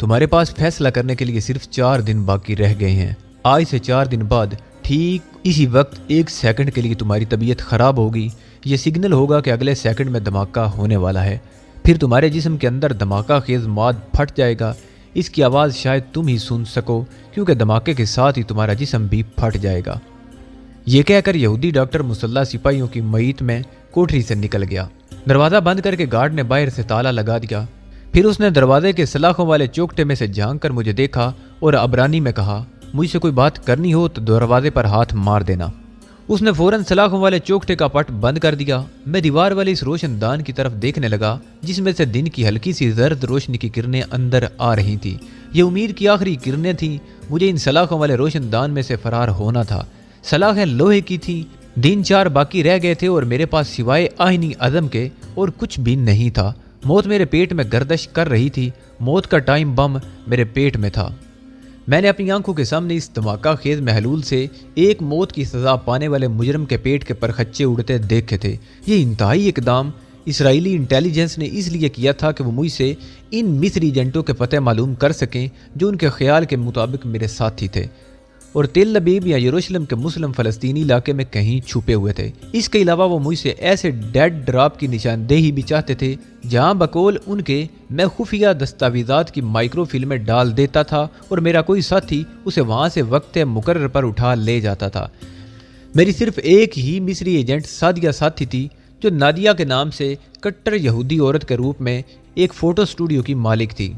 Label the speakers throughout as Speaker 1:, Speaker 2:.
Speaker 1: تمہارے پاس فیصلہ کرنے کے لیے صرف 4 دن باقی رہ گئے ہیں۔ آج سے 4 دن بعد ٹھیک اسی وقت 1 سیکنڈ کے لیے تمہاری طبیعت خراب ہوگی۔ یہ سگنل ہوگا کہ اگلے سیکنڈ میں دھماکہ ہونے والا ہے۔ پھر تمہارے جسم کے اندر دھماکہ خیز ماد پھٹ جائے گا۔ اس کی آواز شاید تم ہی سن سکو، کیونکہ دھماکے کے ساتھ ہی تمہارا جسم بھی پھٹ جائے گا۔ یہ کہہ کر یہودی ڈاکٹر مسلح سپاہیوں کی معیت میں کوٹری سے نکل گیا۔ دروازہ بند کر کے گارڈ نے باہر سے تالا لگا دیا۔ پھر اس نے دروازے کے سلاخوں والے چوکٹے میں سے جھانک کر مجھے دیکھا اور عبرانی میں کہا، مجھ سے کوئی بات کرنی ہو تو دروازے پر ہاتھ مار دینا۔ اس نے فوراً سلاخوں والے چوکٹے کا پٹ بند کر دیا۔ میں دیوار والے اس روشن دان کی طرف دیکھنے لگا جس میں سے دن کی ہلکی سی زرد روشنی کی کرنیں اندر آ رہی تھیں۔ یہ امید کی آخری کرنیں تھیں۔ مجھے ان سلاخوں والے روشن دان میں سے فرار ہونا تھا۔ سلاخیں لوہے کی تھیں۔ دن 4 باقی رہ گئے تھے اور میرے پاس سوائے آہنی عزم کے اور کچھ بھی نہیں تھا۔ موت میرے پیٹ میں گردش کر رہی تھی۔ موت کا ٹائم بم میرے پیٹ میں تھا۔ میں نے اپنی آنکھوں کے سامنے اس دھماکہ خیز محلول سے ایک موت کی سزا پانے والے مجرم کے پیٹ کے پرخچے اڑتے دیکھے تھے۔ یہ انتہائی اقدام اسرائیلی انٹیلیجنس نے اس لیے کیا تھا کہ وہ مجھ سے ان مصری ایجنٹوں کے پتے معلوم کر سکیں جو ان کے خیال کے مطابق میرے ساتھی تھے اور تل ابیب یا یروشلم کے مسلم فلسطینی علاقے میں کہیں چھپے ہوئے تھے۔ اس کے علاوہ وہ مجھ سے ایسے ڈیڈ ڈراپ کی نشاندہی بھی چاہتے تھے جہاں بقول ان کے میں خفیہ دستاویزات کی مائکرو فلمیں ڈال دیتا تھا اور میرا کوئی ساتھی اسے وہاں سے وقت مقرر پر اٹھا لے جاتا تھا۔ میری صرف ایک ہی مصری ایجنٹ سادیہ ساتھی تھی جو نادیہ کے نام سے کٹر یہودی عورت کے روپ میں ایک فوٹو سٹوڈیو کی مالک تھی۔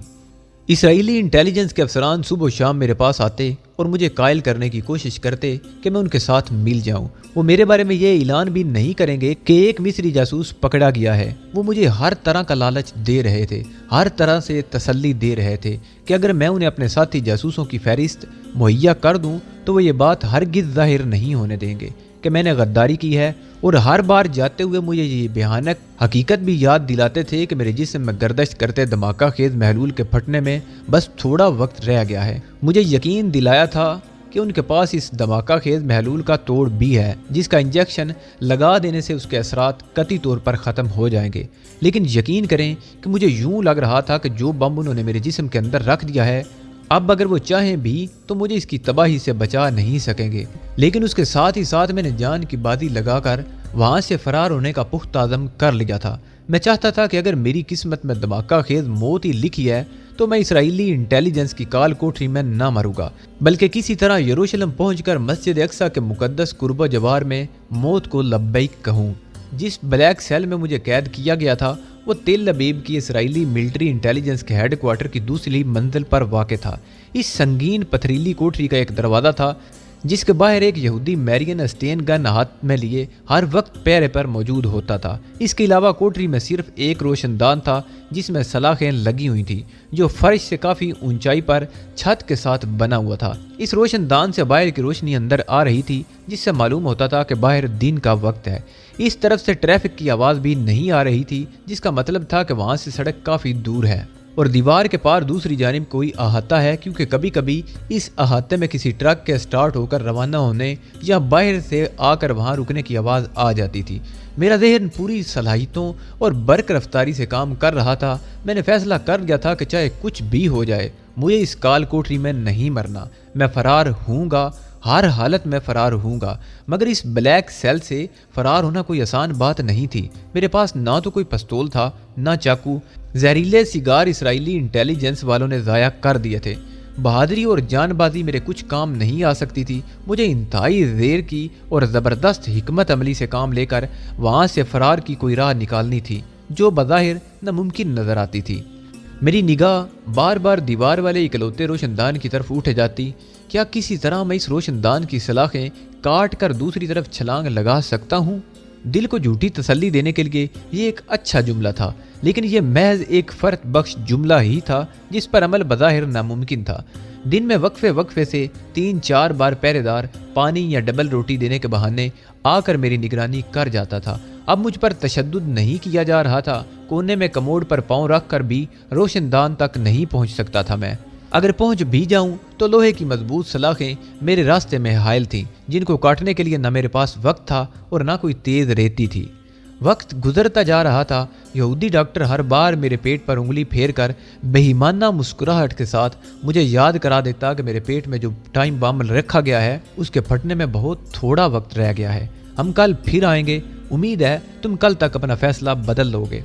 Speaker 1: اسرائیلی انٹیلیجنس کے افسران صبح و شام میرے پاس آتے اور مجھے قائل کرنے کی کوشش کرتے کہ میں ان کے ساتھ مل جاؤں۔ وہ میرے بارے میں یہ اعلان بھی نہیں کریں گے کہ ایک مصری جاسوس پکڑا گیا ہے۔ وہ مجھے ہر طرح کا لالچ دے رہے تھے، ہر طرح سے تسلی دے رہے تھے کہ اگر میں انہیں اپنے ساتھی جاسوسوں کی فہرست مہیا کر دوں تو وہ یہ بات ہرگز ظاہر نہیں ہونے دیں گے کہ میں نے غداری کی ہے، اور ہر بار جاتے ہوئے مجھے یہ بھیانک حقیقت بھی یاد دلاتے تھے کہ میرے جسم میں گردش کرتے دھماکہ خیز محلول کے پھٹنے میں بس تھوڑا وقت رہ گیا ہے۔ مجھے یقین دلایا تھا کہ ان کے پاس اس دھماکہ خیز محلول کا توڑ بھی ہے جس کا انجیکشن لگا دینے سے اس کے اثرات قطعی طور پر ختم ہو جائیں گے، لیکن یقین کریں کہ مجھے یوں لگ رہا تھا کہ جو بم انہوں نے میرے جسم کے اندر رکھ دیا ہے اب اگر وہ چاہیں بھی تو مجھے اس کی تباہی سے بچا نہیں سکیں گے۔ لیکن اس کے ساتھ ہی ساتھ میں نے جان کی بازی لگا کر وہاں سے فرار ہونے کا پختہ عزم کر لیا تھا۔ میں چاہتا تھا کہ اگر میری قسمت میں دھماکہ خیز موت ہی لکھی ہے تو میں اسرائیلی انٹیلیجنس کی کال کوٹری میں نہ مروں گا، بلکہ کسی طرح یروشلم پہنچ کر مسجد اقصی کے مقدس قرب و جوار میں موت کو لبیک کہوں۔ جس بلیک سیل میں مجھے قید کیا گیا تھا وہ تل ابیب کی اسرائیلی ملٹری انٹیلیجنس کے ہیڈ کوارٹر کی دوسری منزل پر واقع تھا۔ اس سنگین پتھریلی کوٹری کا ایک دروازہ تھا جس کے باہر ایک یہودی میرین اسٹین گن ہاتھ میں لیے ہر وقت پیرے پر موجود ہوتا تھا۔ اس کے علاوہ کوٹری میں صرف ایک روشن دان تھا جس میں سلاخیں لگی ہوئی تھیں جو فرش سے کافی اونچائی پر چھت کے ساتھ بنا ہوا تھا۔ اس روشن دان سے باہر کی روشنی اندر آ رہی تھی جس سے معلوم ہوتا تھا کہ باہر دن کا وقت ہے۔ اس طرف سے ٹریفک کی آواز بھی نہیں آ رہی تھی جس کا مطلب تھا کہ وہاں سے سڑک کافی دور ہے اور دیوار کے پار دوسری جانب کوئی احاطہ ہے، کیونکہ کبھی کبھی اس احاطے میں کسی ٹرک کے سٹارٹ ہو کر روانہ ہونے یا باہر سے آ کر وہاں رکنے کی آواز آ جاتی تھی۔ میرا ذہن پوری صلاحیتوں اور برق رفتاری سے کام کر رہا تھا۔ میں نے فیصلہ کر لیا تھا کہ چاہے کچھ بھی ہو جائے مجھے اس کال کوٹری میں نہیں مرنا۔ میں فرار ہوں گا، ہر حالت میں فرار ہوں گا، مگر اس بلیک سیل سے فرار ہونا کوئی آسان بات نہیں تھی۔ میرے پاس نہ تو کوئی پستول تھا نہ چاقو۔ زہریلے سگار اسرائیلی انٹیلیجنس والوں نے ضائع کر دیے تھے۔ بہادری اور جان بازی میرے کچھ کام نہیں آ سکتی تھی۔ مجھے انتہائی زیر کی اور زبردست حکمت عملی سے کام لے کر وہاں سے فرار کی کوئی راہ نکالنی تھی جو بظاہر ناممکن نظر آتی تھی۔ میری نگاہ بار بار دیوار والے اکلوتے روشن دان کی طرف اٹھ جاتی۔ کیا کسی طرح میں اس روشن دان کی سلاخیں کاٹ کر دوسری طرف چھلانگ لگا سکتا ہوں؟ دل کو جھوٹی تسلی دینے کے لیے یہ ایک اچھا جملہ تھا، لیکن یہ محض ایک فرق بخش جملہ ہی تھا جس پر عمل بظاہر ناممکن تھا۔ دن میں وقفے سے 3-4 بار پہرے دار پانی یا ڈبل روٹی دینے کے بہانے آ کر میری نگرانی کر جاتا تھا۔ اب مجھ پر تشدد نہیں کیا جا رہا تھا۔ کونے میں کموڈ پر پاؤں رکھ کر بھی روشن دان تک نہیں پہنچ سکتا تھا میں۔ اگر پہنچ بھی جاؤں تو لوہے کی مضبوط سلاخیں میرے راستے میں حائل تھیں جن کو کاٹنے کے لیے نہ میرے پاس وقت تھا اور نہ کوئی تیز ریتی تھی۔ وقت گزرتا جا رہا تھا، یہودی ڈاکٹر ہر بار میرے پیٹ پر انگلی پھیر کر بےایمانہ مسکراہٹ کے ساتھ مجھے یاد کرا دیتا کہ میرے پیٹ میں جو ٹائم بم رکھا گیا ہے اس کے پھٹنے میں بہت تھوڑا وقت رہ گیا ہے، ہم کل پھر آئیں گے، امید ہے تم کل تک اپنا فیصلہ بدل لو گے۔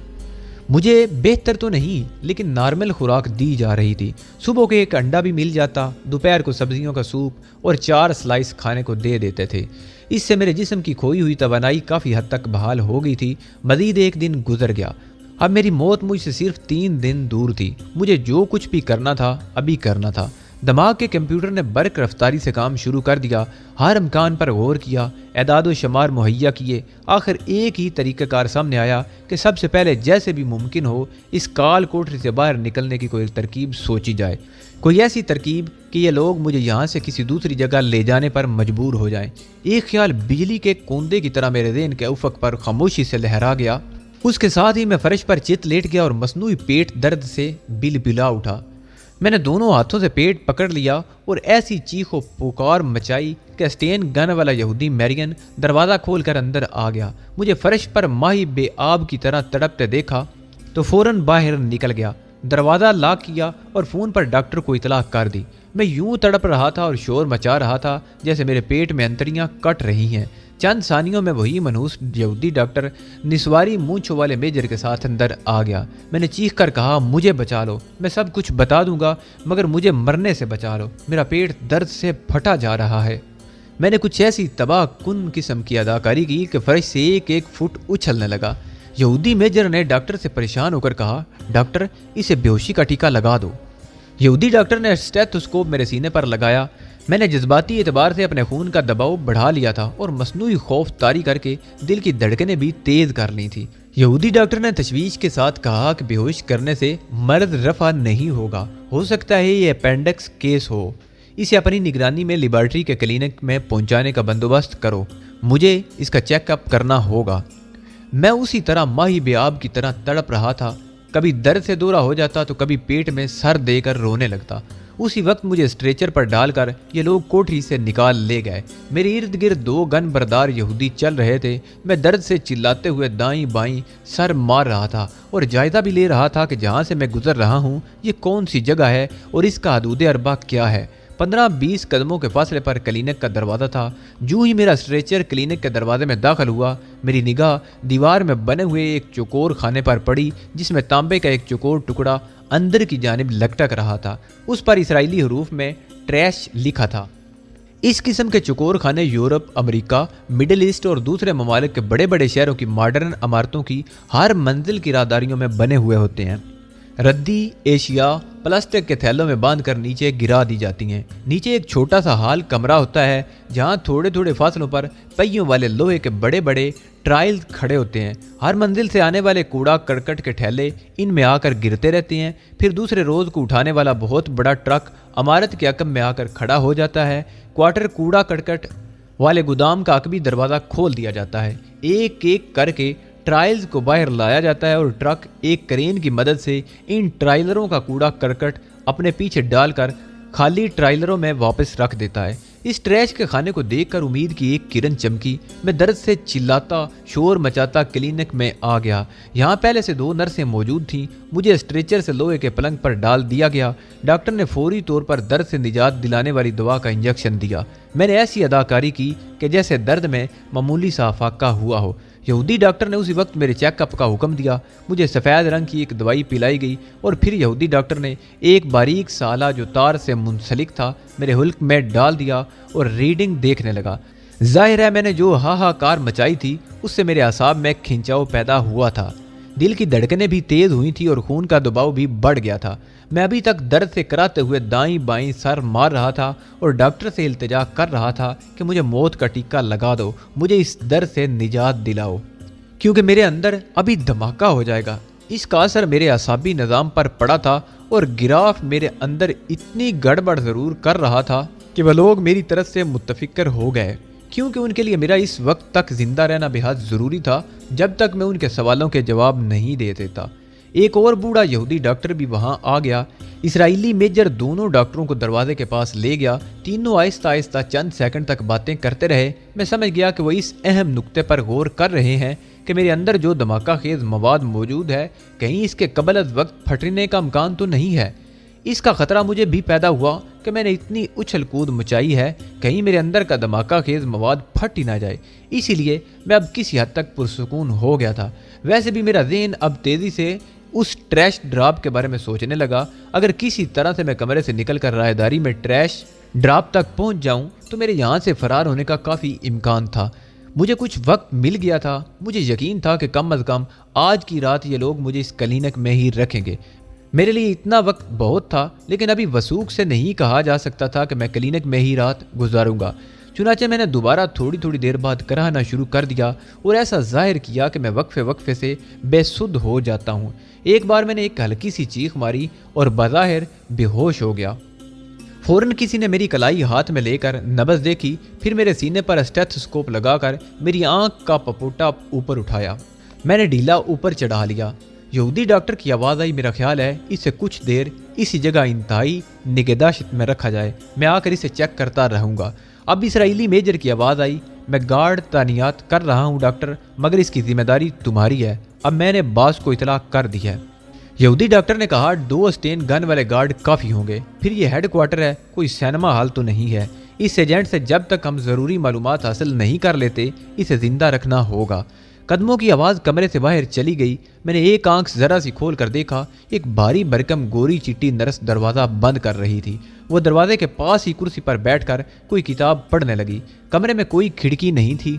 Speaker 1: مجھے بہتر تو نہیں لیکن نارمل خوراک دی جا رہی تھی، صبح کے ایک انڈا بھی مل جاتا، دوپہر کو سبزیوں کا سوپ اور 4 سلائس کھانے کو دے دیتے تھے۔ اس سے میرے جسم کی کھوئی ہوئی توانائی کافی حد تک بحال ہو گئی تھی۔ مزید ایک دن گزر گیا، اب میری موت مجھ سے صرف 3 دن دور تھی۔ مجھے جو کچھ بھی کرنا تھا ابھی کرنا تھا۔ دماغ کے کمپیوٹر نے برق رفتاری سے کام شروع کر دیا، ہر امکان پر غور کیا، اعداد و شمار مہیا کیے، آخر ایک ہی طریقہ کار سامنے آیا کہ سب سے پہلے جیسے بھی ممکن ہو اس کال کوٹری سے باہر نکلنے کی کوئی ترکیب سوچی جائے، کوئی ایسی ترکیب کہ یہ لوگ مجھے یہاں سے کسی دوسری جگہ لے جانے پر مجبور ہو جائیں۔ ایک خیال بجلی کے کوندے کی طرح میرے ذہن کے افق پر خاموشی سے لہرا گیا، اس کے ساتھ ہی میں فرش پر چت لیٹ گیا اور مصنوعی پیٹ درد سے بلا اٹھا۔ میں نے دونوں ہاتھوں سے پیٹ پکڑ لیا اور ایسی چیخ و پکار مچائی کہ اسٹین گن والا یہودی میرین دروازہ کھول کر اندر آ گیا۔ مجھے فرش پر ماہی بے آب کی طرح تڑپتے دیکھا تو فوراً باہر نکل گیا، دروازہ لاک کیا اور فون پر ڈاکٹر کو اطلاع کر دی۔ میں یوں تڑپ رہا تھا اور شور مچا رہا تھا جیسے میرے پیٹ میں انتڑیاں کٹ رہی ہیں۔ چند ثانیوں میں وہی منحوس یہودی ڈاکٹر نسواری مونچھوں والے میجر کے ساتھ اندر آ گیا۔ میں نے چیخ کر کہا، مجھے بچا لو، میں سب کچھ بتا دوں گا مگر مجھے مرنے سے بچا لو، میرا پیٹ درد سے پھٹا جا رہا ہے۔ میں نے کچھ ایسی تباہ کن قسم کی اداکاری کی کہ فرش سے ایک فٹ اچھلنے لگا۔ یہودی میجر نے ڈاکٹر سے پریشان ہو کر کہا، ڈاکٹر اسے بے ہوشی کا ٹیکہ لگا دو۔ یہودی ڈاکٹر نے اسٹیتھوسکوپ میرے سینے پر لگایا۔ میں نے جذباتی اعتبار سے اپنے خون کا دباؤ بڑھا لیا تھا اور مصنوعی خوف طاری کر کے دل کی دھڑکنیں بھی تیز کر لی تھی۔ یہودی ڈاکٹر نے تشویش کے ساتھ کہا کہ بے ہوش کرنے سے مرض رفع نہیں ہوگا، ہو سکتا ہے یہ اپینڈکس کیس ہو، اسے اپنی نگرانی میں لیبارٹری کے کلینک میں پہنچانے کا بندوبست کرو، مجھے اس کا چیک اپ کرنا ہوگا۔ میں اسی طرح ماہی بے آب کی طرح تڑپ رہا تھا، کبھی درد سے دورہ ہو جاتا تو کبھی پیٹ میں سر دے کر رونے لگتا۔ اسی وقت مجھے اسٹریچر پر ڈال کر یہ لوگ کوٹری سے نکال لے گئے۔ میرے ارد گرد 2 گن بردار یہودی چل رہے تھے۔ میں درد سے چلاتے ہوئے دائیں بائیں سر مار رہا تھا اور جائزہ بھی لے رہا تھا کہ جہاں سے میں گزر رہا ہوں یہ کون سی جگہ ہے اور اس کا حدود اربع کیا ہے۔ 15-20 قدموں کے فاصلے پر کلینک کا دروازہ تھا۔ جو ہی میرا اسٹریچر کلینک کے دروازے میں داخل ہوا، میری نگاہ دیوار میں بنے ہوئے ایک چوکور خانے پر پڑی جس میں تانبے کا ایک چوکور ٹکڑا اندر کی جانب لٹک رہا تھا۔ اس پر اسرائیلی حروف میں ٹریش لکھا تھا۔ اس قسم کے چوکور خانے یورپ، امریکہ، مڈل ایسٹ اور دوسرے ممالک کے بڑے بڑے شہروں کی ماڈرن عمارتوں کی ہر منزل کی راہداریوں میں بنے ہوئے ہوتے ہیں۔ ردی اشیاء پلاسٹک کے تھیلوں میں باندھ کر نیچے گرا دی جاتی ہیں۔ نیچے ایک چھوٹا سا ہال کمرہ ہوتا ہے جہاں تھوڑے تھوڑے فاصلوں پر پہیوں والے لوہے کے بڑے بڑے ٹرائل کھڑے ہوتے ہیں۔ ہر منزل سے آنے والے کوڑا کرکٹ کے ٹھیلے ان میں آ کر گرتے رہتے ہیں، پھر دوسرے روز کو اٹھانے والا بہت بڑا ٹرک عمارت کے عقب میں آ کر کھڑا ہو جاتا ہے۔ کوارٹر کوڑا کرکٹ والے گودام کا عقبی دروازہ کھول دیا جاتا ہے، ایک ایک کر کے ٹرائلز کو باہر لایا جاتا ہے اور ٹرک ایک کرین کی مدد سے ان ٹرائلروں کا کوڑا کرکٹ اپنے پیچھے ڈال کر خالی ٹرائلروں میں واپس رکھ دیتا ہے۔ اس ٹریش کے خانے کو دیکھ کر امید کی ایک کرن چمکی۔ میں درد سے چلاتا شور مچاتا کلینک میں آ گیا۔ یہاں پہلے سے 2 نرسیں موجود تھیں۔ مجھے اسٹریچر سے لوہے کے پلنگ پر ڈال دیا گیا۔ ڈاکٹر نے فوری طور پر درد سے نجات دلانے والی دوا کا انجیکشن دیا۔ میں نے ایسی اداکاری کی کہ جیسے درد میں معمولی سا افاقہ ہوا ہو۔ یہودی ڈاکٹر نے اسی وقت میرے چیک اپ کا حکم دیا۔ مجھے سفید رنگ کی ایک دوائی پلائی گئی اور پھر یہودی ڈاکٹر نے ایک باریک سا آلہ جو تار سے منسلک تھا میرے حلق میں ڈال دیا اور ریڈنگ دیکھنے لگا۔ ظاہر ہے میں نے جو ہاہاکار مچائی تھی اس سے میرے اعصاب میں کھنچاؤ پیدا ہوا تھا، دل کی دھڑکنیں بھی تیز ہوئی تھیں اور خون کا دباؤ بھی بڑھ گیا تھا۔ میں ابھی تک درد سے کراتے ہوئے دائیں بائیں سر مار رہا تھا اور ڈاکٹر سے التجا کر رہا تھا کہ مجھے موت کا ٹیکہ لگا دو، مجھے اس درد سے نجات دلاؤ، کیونکہ میرے اندر ابھی دھماکہ ہو جائے گا۔ اس کا اثر میرے اعصابی نظام پر پڑا تھا اور گراف میرے اندر اتنی گڑبڑ ضرور کر رہا تھا کہ وہ لوگ میری طرف سے متفکر ہو گئے، کیونکہ ان کے لیے میرا اس وقت تک زندہ رہنا بے حد ضروری تھا جب تک میں ان کے سوالوں کے جواب نہیں دے دیتا۔ ایک اور بوڑھا یہودی ڈاکٹر بھی وہاں آ گیا۔ اسرائیلی میجر دونوں ڈاکٹروں کو دروازے کے پاس لے گیا۔ تینوں آہستہ آہستہ چند سیکنڈ تک باتیں کرتے رہے۔ میں سمجھ گیا کہ وہ اس اہم نقطے پر غور کر رہے ہیں کہ میرے اندر جو دھماکہ خیز مواد موجود ہے کہیں اس کے قبل از وقت پھٹنے کا امکان تو نہیں ہے۔ اس کا خطرہ مجھے بھی پیدا ہوا کہ میں نے اتنی اچھل کود مچائی ہے کہیں میرے اندر کا دھماکہ خیز مواد پھٹ ہی نہ جائے، اسی لیے میں اب کسی حد تک پرسکون ہو گیا تھا۔ ویسے بھی میرا ذہن اب تیزی سے اس ٹریش ڈراپ کے بارے میں سوچنے لگا۔ اگر کسی طرح سے میں کمرے سے نکل کر راہداری میں ٹریش ڈراپ تک پہنچ جاؤں تو میرے یہاں سے فرار ہونے کا کافی امکان تھا۔ مجھے کچھ وقت مل گیا تھا، مجھے یقین تھا کہ کم از کم آج کی رات یہ لوگ مجھے اس کلینک میں ہی رکھیں گے۔ میرے لیے اتنا وقت بہت تھا، لیکن ابھی وثوق سے نہیں کہا جا سکتا تھا کہ میں کلینک میں ہی رات گزاروں گا۔ چنانچہ میں نے دوبارہ تھوڑی دیر بعد کراہنا شروع کر دیا اور ایسا ظاہر کیا کہ میں وقفے سے بے سدھ ہو جاتا ہوں۔ ایک بار میں نے ایک ہلکی سی چیخ ماری اور بظاہر بے ہوش ہو گیا۔ فوراً کسی نے میری کلائی ہاتھ میں لے کر نبض دیکھی، پھر میرے سینے پر اسٹیتھوسکوپ لگا کر میری آنکھ کا پپوٹا اوپر اٹھایا۔ میں نے ڈھیلا اوپر چڑھا لیا۔ یہودی ڈاکٹر کی آواز آئی، میرا خیال ہے اسے کچھ دیر اسی جگہ انتہائی نگہداشت میں رکھا جائے، میں آ کر اسے چیک کرتا رہوں گا۔ اب اسرائیلی میجر کی آواز آئی، میں گارڈ تعینات کر رہا ہوں ڈاکٹر، مگر اس کی ذمہ داری تمہاری ہے۔ اب میں نے باس کو اطلاع کر دی ہے۔ یہودی ڈاکٹر نے کہا 2 اسٹین گن والے گارڈ کافی ہوں گے، پھر یہ ہیڈ کوارٹر ہے، کوئی سینما ہال تو نہیں ہے۔ اس ایجنٹ سے جب تک ہم ضروری معلومات حاصل نہیں کر لیتے اسے زندہ رکھنا ہوگا۔ قدموں کی آواز کمرے سے باہر چلی گئی۔ میں نے ایک آنکھ ذرا سی کھول کر دیکھا، ایک بھاری بھرکم گوری چٹی نرس دروازہ بند کر رہی تھی۔ وہ دروازے کے پاس ہی کرسی پر بیٹھ کر کوئی کتاب پڑھنے لگی۔ کمرے میں کوئی کھڑکی نہیں تھی۔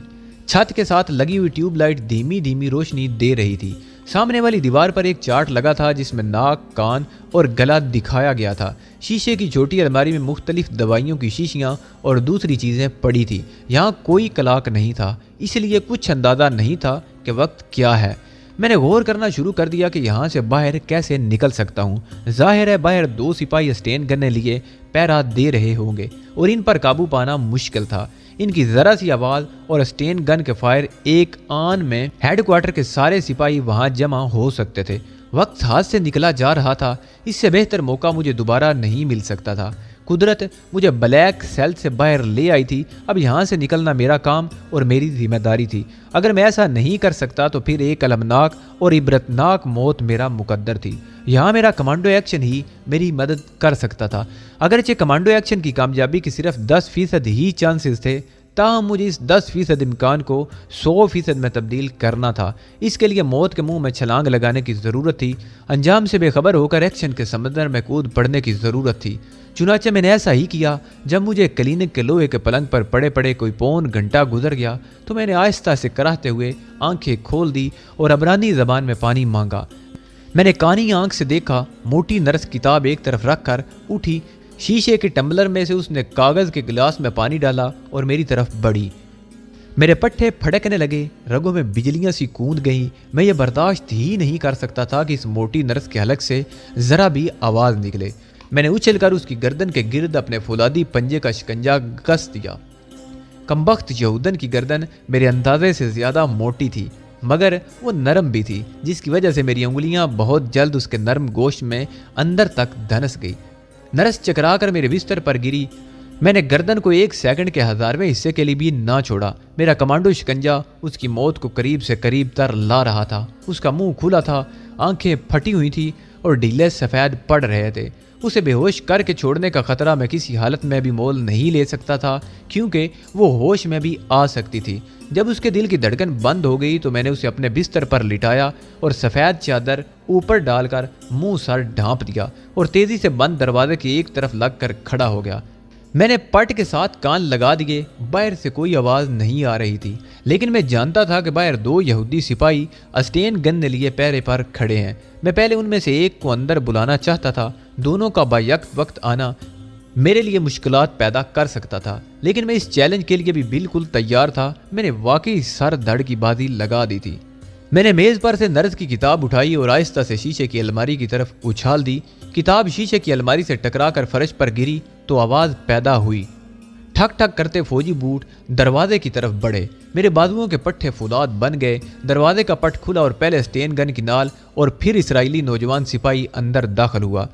Speaker 1: چھت کے ساتھ لگی ہوئی ٹیوب لائٹ دھیمی روشنی دے رہی تھی۔ سامنے والی دیوار پر ایک چارٹ لگا تھا جس میں ناک، کان اور گلا دکھایا گیا تھا۔ شیشے کی چھوٹی الماری میں مختلف دوائیوں کی شیشیاں اور دوسری چیزیں پڑی تھی۔ یہاں کوئی کلاک نہیں تھا، اس لیے کچھ اندازہ نہیں تھا کہ وقت کیا ہے۔ میں نے غور کرنا شروع کر دیا کہ یہاں سے باہر کیسے نکل سکتا ہوں۔ ظاہر ہے باہر 2 سپاہی اسٹین گننے لیے پہرا دے رہے ہوں گے اور ان پر قابو پانا مشکل تھا۔ ان کی ذرا سی آواز اور اسٹین گن کے فائر ایک آن میں ہیڈ کوارٹر کے سارے سپاہی وہاں جمع ہو سکتے تھے۔ وقت ہاتھ سے نکلا جا رہا تھا، اس سے بہتر موقع مجھے دوبارہ نہیں مل سکتا تھا۔ قدرت مجھے بلیک سیل سے باہر لے آئی تھی، اب یہاں سے نکلنا میرا کام اور میری ذمہ داری تھی۔ اگر میں ایسا نہیں کر سکتا تو پھر ایک المناک اور عبرتناک موت میرا مقدر تھی۔ یہاں میرا کمانڈو ایکشن ہی میری مدد کر سکتا تھا۔ اگرچہ کمانڈو ایکشن کی کامیابی کے صرف 10% ہی چانسز تھے، تاہم مجھے اس 10% امکان کو 100% میں تبدیل کرنا تھا۔ اس کے لیے موت کے منہ میں چھلانگ لگانے کی ضرورت تھی، انجام سے بے خبر ہو کر ایکشن کے سمندر میں کود پڑنے کی ضرورت تھی۔ چنانچہ میں نے ایسا ہی کیا۔ جب مجھے کلینک کے لوہے کے پلنگ پر پڑے کوئی پون گھنٹہ گزر گیا تو میں نے آہستہ سے کراہتے ہوئے آنکھیں کھول دی اور عبرانی زبان میں پانی مانگا۔ میں نے کانی آنکھ سے دیکھا، موٹی نرس کتاب ایک طرف رکھ کر اٹھی، شیشے کے ٹمبلر میں سے اس نے کاغذ کے گلاس میں پانی ڈالا اور میری طرف بڑھی۔ میرے پٹھے پھڑکنے لگے، رگوں میں بجلیاں سی کوند گئیں۔ میں یہ برداشت ہی نہیں کر سکتا تھا کہ اس موٹی نرس کے حلق سے ذرا بھی آواز نکلے۔ میں نے اچھل کر اس کی گردن کے گرد اپنے فولادی پنجے کا شکنجا کس دیا۔ کمبخت یہودن کی گردن میرے اندازے سے زیادہ موٹی تھی، مگر وہ نرم بھی تھی، جس کی وجہ سے میری انگلیاں بہت جلد اس کے نرم گوشت میں اندر تک دھنس گئی۔ نرس چکرا کر میرے بستر پر گری۔ میں نے گردن کو 1 سیکنڈ کے 1000ویں حصے کے لیے بھی نہ چھوڑا۔ میرا کمانڈو شکنجا اس کی موت کو قریب سے قریب تر لا رہا تھا۔ اس کا منہ کھلا تھا، آنکھیں پھٹی ہوئی تھی اور ڈھیلے سفید پڑ رہے تھے۔ اسے بے ہوش کر کے چھوڑنے کا خطرہ میں کسی حالت میں بھی مول نہیں لے سکتا تھا، کیونکہ وہ ہوش میں بھی آ سکتی تھی۔ جب اس کے دل کی دھڑکن بند ہو گئی تو میں نے اسے اپنے بستر پر لٹایا اور سفید چادر اوپر ڈال کر منہ سر ڈھانپ دیا اور تیزی سے بند دروازے کی ایک طرف لگ کر کھڑا ہو گیا۔ میں نے پٹ کے ساتھ کان لگا دیے۔ باہر سے کوئی آواز نہیں آ رہی تھی، لیکن میں جانتا تھا کہ باہر 2 یہودی سپاہی اسٹین گن لیے پہرے پر کھڑے ہیں۔ میں پہلے ان میں سے ایک کو اندر بلانا چاہتا تھا۔ دونوں کا بیک وقت آنا میرے لیے مشکلات پیدا کر سکتا تھا، لیکن میں اس چیلنج کے لیے بھی بالکل تیار تھا۔ میں نے واقعی سر دھڑ کی بازی لگا دی تھی۔ میں نے میز پر سے نرس کی کتاب اٹھائی اور آہستہ سے شیشے کی الماری کی طرف اچھال دی۔ کتاب شیشے کی الماری سے ٹکرا کر فرش پر گری تو آواز پیدا ہوئی۔ ٹھک ٹھک کرتے فوجی بوٹ دروازے کی طرف بڑھے۔ میرے بازوؤں کے پٹھے فولاد بن گئے۔ دروازے کا پٹ کھلا اور پہلے اسٹین گن کی نال اور پھر اسرائیلی نوجوان سپاہی اندر داخل ہوا۔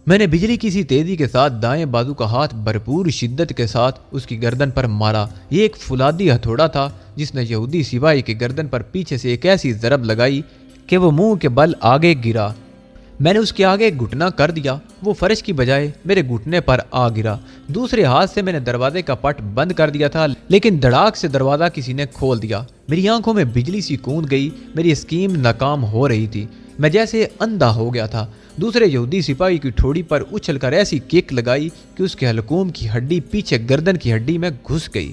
Speaker 1: میں نے بجلی کی سی تیزی کے ساتھ دائیں بازو کا ہاتھ بھرپور شدت کے ساتھ اس کی گردن پر مارا۔ یہ ایک فولادی ہتھوڑا تھا جس نے یہودی سپاہی کی گردن پر پیچھے سے ایک ایسی ضرب لگائی کہ وہ منہ کے بل آگے گرا۔ میں نے اس کے آگے گھٹنا کر دیا، وہ فرش کی بجائے میرے گھٹنے پر آ گرا۔ دوسرے ہاتھ سے میں نے دروازے کا پٹ بند کر دیا تھا، لیکن دھڑاک سے دروازہ کسی نے کھول دیا۔ میری آنکھوں میں بجلی سی کوند گئی، میری اسکیم ناکام ہو رہی تھی، میں جیسے اندھا ہو گیا تھا۔ دوسرے یہودی سپاہی کی ٹھوڑی پر اچھل کر ایسی کک لگائی کہ اس کے حلقوم کی ہڈی پیچھے گردن کی ہڈی میں گھس گئی،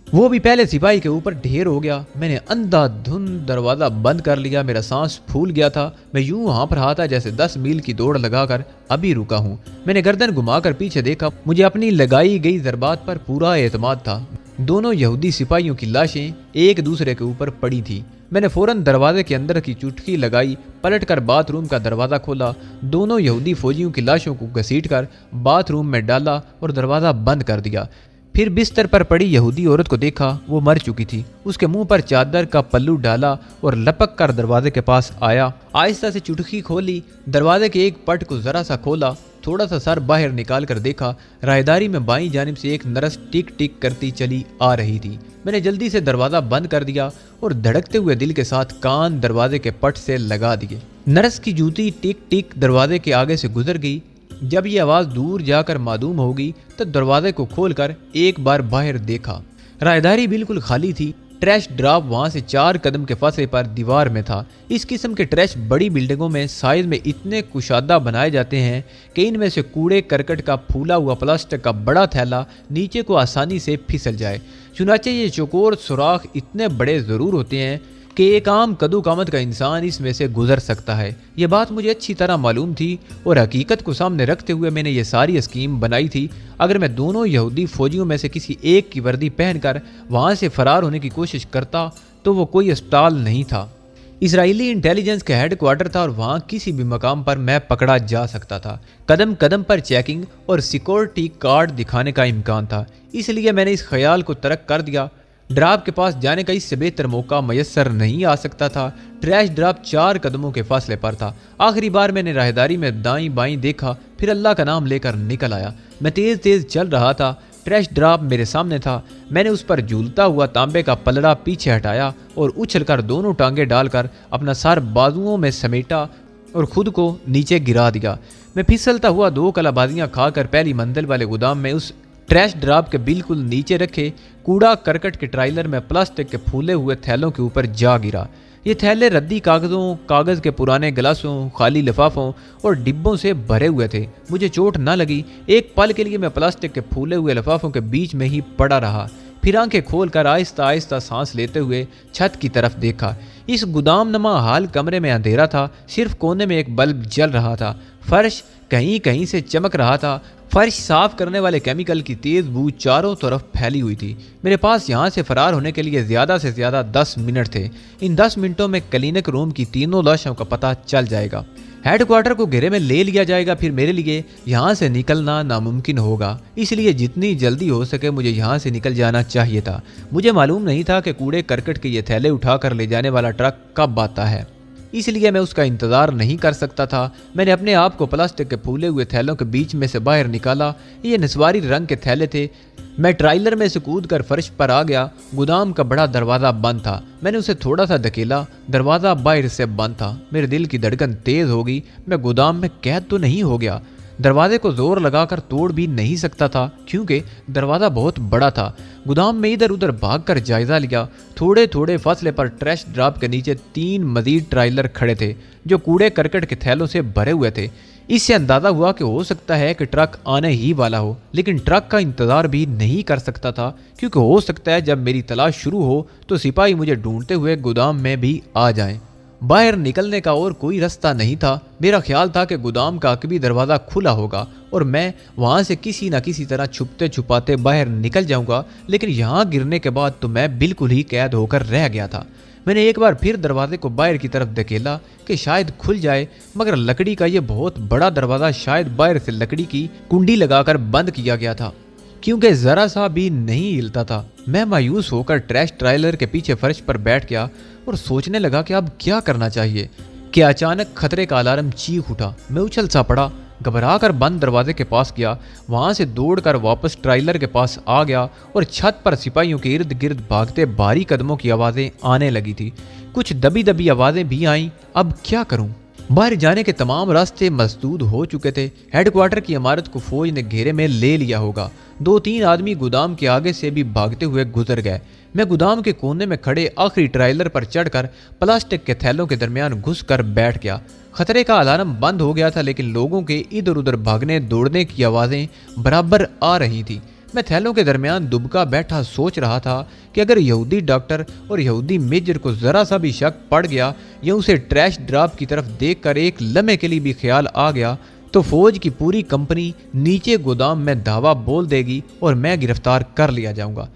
Speaker 1: وہ بھی پہلے سپاہی کے اوپر ڈھیر ہو گیا۔ میں نے اندھا دھند دروازہ بند کر لیا، میرا سانس پھول گیا تھا، میں یوں ہانپ رہا تھا جیسے 10 میل کی دوڑ لگا کر ابھی رکا ہوں۔ میں نے گردن گھما کر پیچھے دیکھا، مجھے اپنی لگائی گئی ضربات پر پورا اعتماد تھا۔ دونوں یہودی سپاہیوں کی لاشیں ایک دوسرے کے اوپر پڑی تھیں۔ میں نے فوراً دروازے کے اندر کی چٹکی لگائی، پلٹ کر باتھ روم کا دروازہ کھولا، دونوں یہودی فوجیوں کی لاشوں کو گھسیٹ کر باتھ روم میں ڈالا اور دروازہ بند کر دیا۔ پھر بستر پر پڑی یہودی عورت کو دیکھا، وہ مر چکی تھی۔ اس کے منہ پر چادر کا پلو ڈالا اور لپک کر دروازے کے پاس آیا۔ آہستہ سے چٹکی کھولی، دروازے کے ایک پٹ کو ذرا سا کھولا، تھوڑا سا سر باہر نکال کر دیکھا، راہداری میں بائیں جانب سے ایک نرس ٹک ٹک کرتی چلی آ رہی تھی۔ میں نے جلدی سے دروازہ بند کر دیا اور دھڑکتے ہوئے دل کے ساتھ کان دروازے کے پٹ سے لگا دیے۔ نرس کی جوتی ٹک ٹک دروازے کے آگے سے گزر گئی۔ جب یہ آواز دور جا کر معدوم ہوگی تو دروازے کو کھول کر ایک بار باہر دیکھا، راہداری بالکل خالی تھی۔ ٹریش ڈراپ وہاں سے 4 قدم کے فاصلے پر دیوار میں تھا۔ اس قسم کے ٹریش بڑی بلڈنگوں میں سائز میں اتنے کشادہ بنائے جاتے ہیں کہ ان میں سے کوڑے کرکٹ کا پھولا ہوا پلاسٹک کا بڑا تھیلا نیچے کو آسانی سے پھسل جائے۔ چنانچہ یہ چوکور سوراخ اتنے بڑے ضرور ہوتے ہیں کہ ایک عام قدو قامت کا انسان اس میں سے گزر سکتا ہے۔ یہ بات مجھے اچھی طرح معلوم تھی اور حقیقت کو سامنے رکھتے ہوئے میں نے یہ ساری اسکیم بنائی تھی۔ اگر میں دونوں یہودی فوجیوں میں سے کسی ایک کی وردی پہن کر وہاں سے فرار ہونے کی کوشش کرتا تو وہ کوئی اسپتال نہیں تھا، اسرائیلی انٹیلیجنس کا ہیڈ کوارٹر تھا اور وہاں کسی بھی مقام پر میں پکڑا جا سکتا تھا۔ قدم قدم پر چیکنگ اور سیکورٹی کارڈ دکھانے کا امکان تھا، اس لیے میں نے اس خیال کو ترک کر دیا۔ ڈراپ کے پاس جانے کا اس سے بہتر موقع میسر نہیں آ سکتا تھا۔ ٹریش ڈراپ 4 قدموں کے فاصلے پر تھا۔ آخری بار میں نے راہداری میں دائیں بائیں دیکھا، پھر اللہ کا نام لے کر نکل آیا۔ میں تیز تیز چل رہا تھا، ٹریش ڈراپ میرے سامنے تھا۔ میں نے اس پر جھولتا ہوا تانبے کا پلڑا پیچھے ہٹایا اور اچھل کر دونوں ٹانگیں ڈال کر اپنا سر بازوؤں میں سمیٹا اور خود کو نیچے گرا دیا۔ میں پھسلتا ہوا 2 کلابازیاں کھا کر پہلی منزل والے گودام میں اس ٹریش ڈراپ کے بالکل نیچے رکھے کوڑا کرکٹ کے ٹرائلر میں پلاسٹک کے پھولے ہوئے تھیلوں کے اوپر جا گرا۔ یہ تھیلے ردی کاغذوں، کاغذ کے پرانے گلاسوں، خالی لفافوں اور ڈبوں سے بھرے ہوئے تھے۔ مجھے چوٹ نہ لگی۔ ایک پل کے لیے میں پلاسٹک کے پھولے ہوئے لفافوں کے بیچ میں ہی پڑا رہا، پھر آنکھیں کھول کر آہستہ آہستہ سانس لیتے ہوئے چھت کی طرف دیکھا۔ اس گودام نما حال کمرے میں اندھیرا تھا، صرف کونے میں ایک بلب جل رہا تھا۔ فرش کہیں کہیں سے چمک رہا تھا۔ فرش صاف کرنے والے کیمیکل کی تیز بو چاروں طرف پھیلی ہوئی تھی۔ میرے پاس یہاں سے فرار ہونے کے لیے زیادہ سے زیادہ 10 منٹ تھے۔ ان 10 منٹوں میں کلینک روم کی تینوں لاشوں کا پتہ چل جائے گا، ہیڈ کوارٹر کو گھیرے میں لے لیا جائے گا، پھر میرے لیے یہاں سے نکلنا ناممکن ہوگا۔ اس لیے جتنی جلدی ہو سکے مجھے یہاں سے نکل جانا چاہیے تھا۔ مجھے معلوم نہیں تھا کہ کوڑے کرکٹ کے یہ تھیلے اٹھا کر لے جانے والا ٹرک کب آتا ہے، اس لیے میں اس کا انتظار نہیں کر سکتا تھا۔ میں نے اپنے آپ کو پلاسٹک کے پھولے ہوئے تھیلوں کے بیچ میں سے باہر نکالا۔ یہ نسواری رنگ کے تھیلے تھے۔ میں ٹرائلر میں سے کود کر فرش پر آ گیا۔ گودام کا بڑا دروازہ بند تھا۔ میں نے اسے تھوڑا سا دھکیلا، دروازہ باہر سے بند تھا۔ میرے دل کی دھڑکن تیز ہو گئی۔ میں گودام میں قید تو نہیں ہو گیا؟ دروازے کو زور لگا کر توڑ بھی نہیں سکتا تھا کیونکہ دروازہ بہت بڑا تھا۔ گودام میں ادھر ادھر بھاگ کر جائزہ لیا۔ تھوڑے تھوڑے فاصلے پر ٹریش ڈراپ کے نیچے 3 مزید ٹرائلر کھڑے تھے جو کوڑے کرکٹ کے تھیلوں سے بھرے ہوئے تھے۔ اس سے اندازہ ہوا کہ ہو سکتا ہے کہ ٹرک آنے ہی والا ہو، لیکن ٹرک کا انتظار بھی نہیں کر سکتا تھا کیونکہ ہو سکتا ہے جب میری تلاش شروع ہو تو سپاہی مجھے ڈھونڈتے ہوئے گودام میں بھی آ جائیں۔ باہر نکلنے کا اور کوئی راستہ نہیں تھا۔ میرا خیال تھا کہ گودام کا عقبی دروازہ کھلا ہوگا اور میں وہاں سے کسی نہ کسی طرح چھپتے چھپاتے باہر نکل جاؤں گا، لیکن یہاں گرنے کے بعد تو میں بالکل ہی قید ہو کر رہ گیا تھا۔ میں نے ایک بار پھر دروازے کو باہر کی طرف دھکیلا کہ شاید کھل جائے، مگر لکڑی کا یہ بہت بڑا دروازہ شاید باہر سے لکڑی کی کنڈی لگا کر بند کیا گیا تھا کیونکہ ذرا سا بھی نہیں ہلتا تھا۔ میں مایوس ہو کر ٹریش ٹرائلر کے پیچھے فرش پر بیٹھ گیا اور سوچنے لگا کہ اب کیا کرنا چاہیے کہ اچانک خطرے کا الارم چیخ اٹھا۔ میں اچھل سا پڑا۔ گھبرا کر بند دروازے کے پاس گیا، وہاں سے دوڑ کر واپس ٹرائلر کے پاس آ گیا اور چھت پر سپاہیوں کے ارد گرد بھاگتے بھاری قدموں کی آوازیں آنے لگی تھی۔ کچھ دبی دبی آوازیں بھی آئیں۔ اب کیا کروں؟ باہر جانے کے تمام راستے مسدود ہو چکے تھے۔ ہیڈ کوارٹر کی عمارت کو فوج نے گھیرے میں لے لیا ہوگا۔ 2-3 آدمی گودام کے آگے سے بھی بھاگتے ہوئے گزر گئے۔ میں گودام کے کونے میں کھڑے آخری ٹرائلر پر چڑھ کر پلاسٹک کے تھیلوں کے درمیان گھس کر بیٹھ گیا۔ خطرے کا الارم بند ہو گیا تھا، لیکن لوگوں کے ادھر ادھر بھاگنے دوڑنے کی آوازیں برابر آ رہی تھیں۔ میں تھیلوں کے درمیان دبکا بیٹھا سوچ رہا تھا کہ اگر یہودی ڈاکٹر اور یہودی میجر کو ذرا سا بھی شک پڑ گیا یا اسے ٹریش ڈراپ کی طرف دیکھ کر ایک لمحے کے لیے بھی خیال آ گیا تو فوج کی پوری کمپنی نیچے گودام میں دھاوا بول دے گی اور میں گرفتار کر لیا جاؤں گا۔